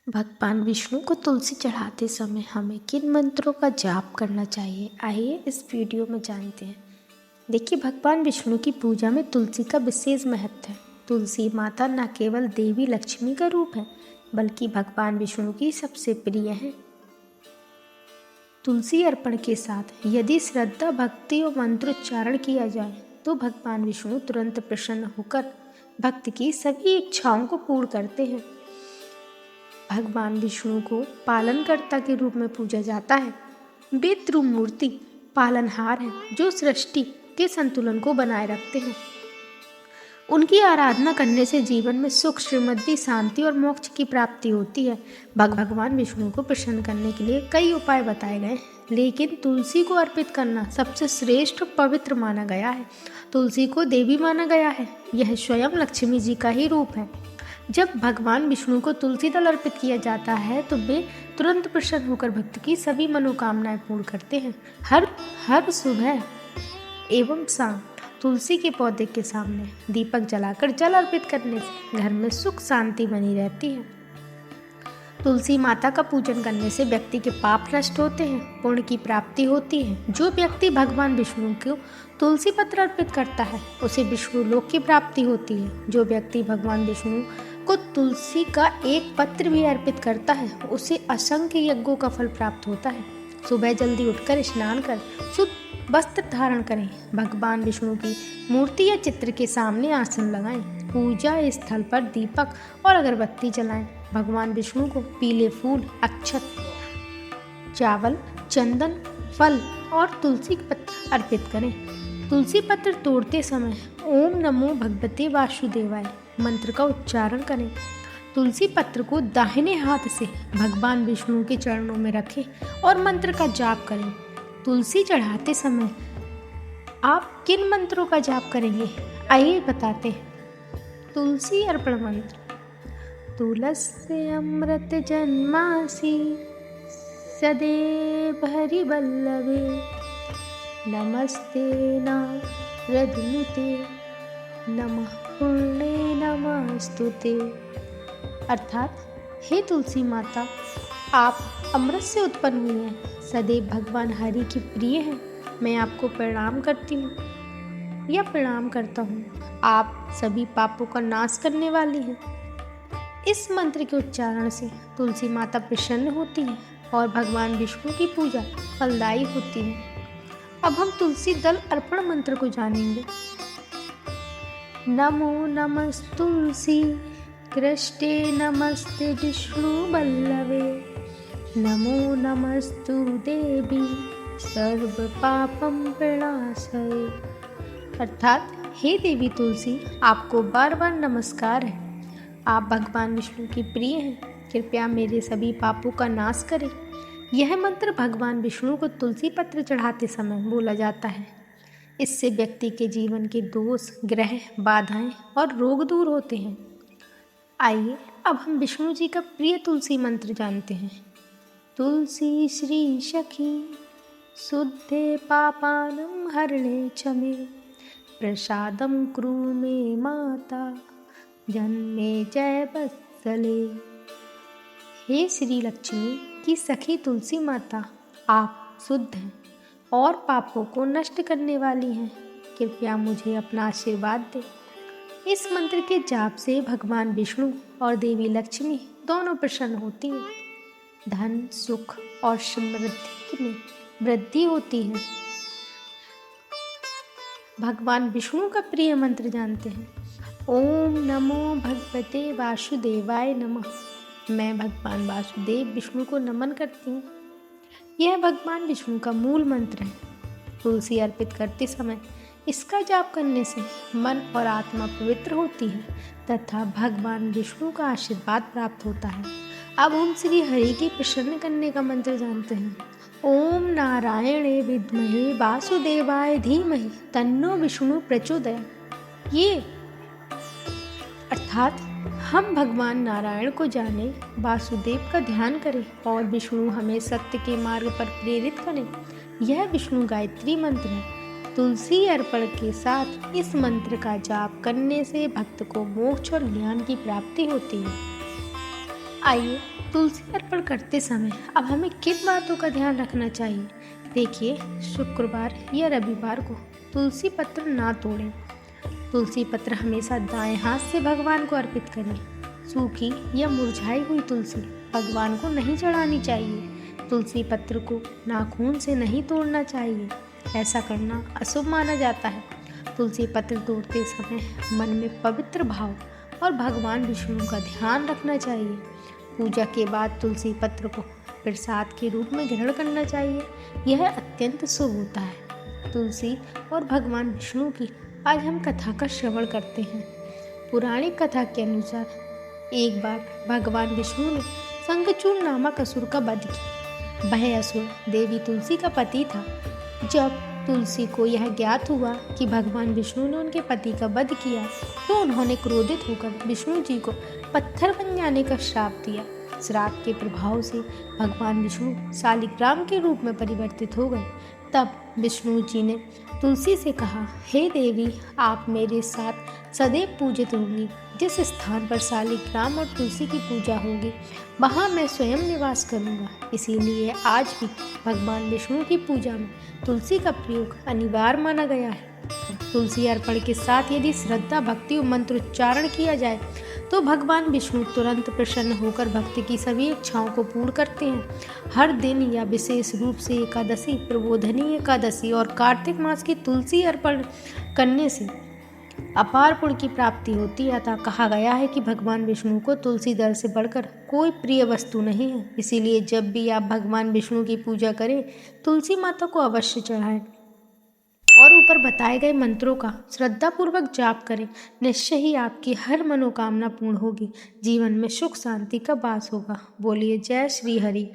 भगवान विष्णु को तुलसी चढ़ाते समय हमें किन मंत्रों का जाप करना चाहिए, आइए इस वीडियो में जानते हैं। देखिए, भगवान विष्णु की पूजा में तुलसी का विशेष महत्व है। तुलसी माता न केवल देवी लक्ष्मी का रूप है, बल्कि भगवान विष्णु की सबसे प्रिय है। तुलसी अर्पण के साथ यदि श्रद्धा, भक्ति और मंत्रोच्चारण किया जाए तो भगवान विष्णु तुरंत प्रसन्न होकर भक्त की सभी इच्छाओं को पूर्ण करते हैं। भगवान विष्णु को पालनकर्ता के रूप में पूजा जाता है। वे त्रिमूर्ति पालनहार हैं जो सृष्टि के संतुलन को बनाए रखते हैं। उनकी आराधना करने से जीवन में सुख, समृद्धि, शांति और मोक्ष की प्राप्ति होती है। भगवान विष्णु को प्रसन्न करने के लिए कई उपाय बताए गए, लेकिन तुलसी को अर्पित करना सबसे श्रेष्ठ और पवित्र माना गया है। तुलसी को देवी माना गया है। यह स्वयं लक्ष्मी जी का ही रूप है। जब भगवान विष्णु को तुलसी दल अर्पित किया जाता है तो वे तुरंत प्रसन्न होकर भक्त की सभी मनोकामनाएं पूर्ण करते हैं। हर सुबह एवं शाम तुलसी के पौधे के सामने दीपक जलाकर जल अर्पित करने से घर में सुख शांति बनी रहती है। तुलसी माता का पूजन करने से व्यक्ति के पाप नष्ट होते हैं, पुण्य की प्राप्ति होती है। जो व्यक्ति भगवान विष्णु को तुलसी पत्र अर्पित करता है उसे विष्णु लोक की प्राप्ति होती है। जो व्यक्ति भगवान विष्णु को तुलसी का एक पत्र भी अर्पित करता है उसे असंख्य यज्ञों का फल प्राप्त होता है। सुबह जल्दी उठकर स्नान कर शुद्ध वस्त्र धारण करें। भगवान विष्णु की मूर्ति या चित्र के सामने आसन लगाएं। पूजा स्थल पर दीपक और अगरबत्ती जलाएं। भगवान विष्णु को पीले फूल, अक्षत, चावल, चंदन, फल और तुलसी पत्र अर्पित करें। तुलसी पत्र तोड़ते समय ओम नमो भगवते वासुदेवाय मंत्र का उच्चारण करें। तुलसी पत्र को दाहिने हाथ से भगवान विष्णु के चरणों में रखें और मंत्र का जाप करें। तुलसी चढ़ाते समय आप किन मंत्रों का जाप करेंगे, आइए बताते हैं। तुलसी अर्पण मंत्र। तुलसी अमृत जन्मासी सदैव हरि वल्लभे नमस्ते नारदनुते नमः पुण्ये नमस्तुते। अर्थात, हे तुलसी माता, आप अमृत से उत्पन्न हुई हैं, सदैव भगवान हरि की प्रिय हैं। मैं आपको प्रणाम करती हूँ या प्रणाम करता हूँ। आप सभी पापों का नाश करने वाली हैं। इस मंत्र के उच्चारण से तुलसी माता प्रसन्न होती है और भगवान विष्णु की पूजा फलदायी होती है। अब हम तुलसी दल अर्पण मंत्र को जानेंगे। नमो नमस्तुलसी कृष्णे नमस्ते विष्णु वल्लभे नमो नमस्तु देवी सर्व पापम प्रणाशये। अर्थात, हे देवी तुलसी, आपको बार बार नमस्कार है। आप भगवान विष्णु की प्रिय हैं। कृपया मेरे सभी पापों का नाश करें। यह मंत्र भगवान विष्णु को तुलसी पत्र चढ़ाते समय बोला जाता है। इससे व्यक्ति के जीवन के दोष, ग्रह, बाधाएं और रोग दूर होते हैं। आइए अब हम विष्णु जी का प्रिय तुलसी मंत्र जानते हैं। तुलसी श्री सखी शुद्धे पापानं हरणे च मे प्रसादं कुरु मे माता जन्मे जय वत्सले। हे श्री लक्ष्मी की सखी तुलसी माता, आप शुद्ध हैं और पापों को नष्ट करने वाली हैं। कृपया मुझे अपना आशीर्वाद दें। इस मंत्र के जाप से भगवान विष्णु और देवी लक्ष्मी दोनों प्रसन्न होती हैं। धन, सुख और समृद्धि में वृद्धि होती है। भगवान विष्णु का प्रिय मंत्र जानते हैं। ओम नमो भगवते वासुदेवाय नमः। मैं भगवान वासुदेव विष्णु को नमन करती हूँ। यह भगवान विष्णु का मूल मंत्र है। तुलसी अर्पित करते समय इसका जाप करने से मन और आत्मा पवित्र होती है तथा भगवान विष्णु का आशीर्वाद प्राप्त होता है। अब हम श्री हरि की प्रसन्न करने का मंत्र जानते हैं। ओम नारायणे विद्महे वासुदेवाय धीमहि तन्नो विष्णु प्रचोदयात्। ये अर्थात, हम भगवान नारायण को जाने, वासुदेव का ध्यान करें और विष्णु हमें सत्य के मार्ग पर प्रेरित करें। यह विष्णु गायत्री मंत्र है। तुलसी अर्पण के साथ इस मंत्र का जाप करने से भक्त को मोक्ष और ज्ञान की प्राप्ति होती है। आइए तुलसी अर्पण करते समय अब हमें किन बातों का ध्यान रखना चाहिए। देखिए, शुक्रवार या रविवार को तुलसी पत्र ना तोड़ें। तुलसी पत्र हमेशा दाएं हाथ से भगवान को अर्पित करें। सूखी या मुरझाई हुई तुलसी भगवान को नहीं चढ़ानी चाहिए। तुलसी पत्र को नाखून से नहीं तोड़ना चाहिए, ऐसा करना अशुभ माना जाता है। तुलसी पत्र तोड़ते समय मन में पवित्र भाव और भगवान विष्णु का ध्यान रखना चाहिए। पूजा के बाद तुलसी पत्र को प्रसाद के रूप में ग्रहण करना चाहिए, यह अत्यंत शुभ होता है। तुलसी और भगवान विष्णु की आज हम कथा का श्रवण करते हैं। पौराणिक कथा के अनुसार एक बार भगवान विष्णु ने शंखचूड़ नामक असुर का वध किया। वह असुर देवी तुलसी का पति था। जब तुलसी को यह ज्ञात हुआ कि भगवान विष्णु ने उनके पति का वध किया तो उन्होंने क्रोधित होकर विष्णु जी को पत्थर बन जाने का श्राप दिया। श्राप के प्रभाव से भगवान विष्णु शालिग्राम के रूप में परिवर्तित हो गए। तब विष्णु जी ने तुलसी से कहा, हे देवी, आप मेरे साथ सदैव पूजित होंगी। जिस स्थान पर शालिग्राम और तुलसी की पूजा होगी वहाँ मैं स्वयं निवास करूँगा। इसीलिए आज भी भगवान विष्णु की पूजा में तुलसी का प्रयोग अनिवार्य माना गया है। तुलसी अर्पण के साथ यदि श्रद्धा, भक्ति और मंत्रोच्चारण किया जाए तो भगवान विष्णु तुरंत प्रसन्न होकर भक्त की सभी इच्छाओं को पूर्ण करते हैं। हर दिन या विशेष रूप से एकादशी, प्रबोधनी एकादशी और कार्तिक मास की तुलसी अर्पण करने से अपार पुण्य की प्राप्ति होती है। अतः कहा गया है कि भगवान विष्णु को तुलसी दल से बढ़कर कोई प्रिय वस्तु नहीं है। इसीलिए जब भी आप भगवान विष्णु की पूजा करें, तुलसी माता को अवश्य चढ़ाएं और ऊपर बताए गए मंत्रों का श्रद्धापूर्वक जाप करें। निश्चय ही आपकी हर मनोकामना पूर्ण होगी। जीवन में सुख शांति का वास होगा। बोलिए जय श्री हरि।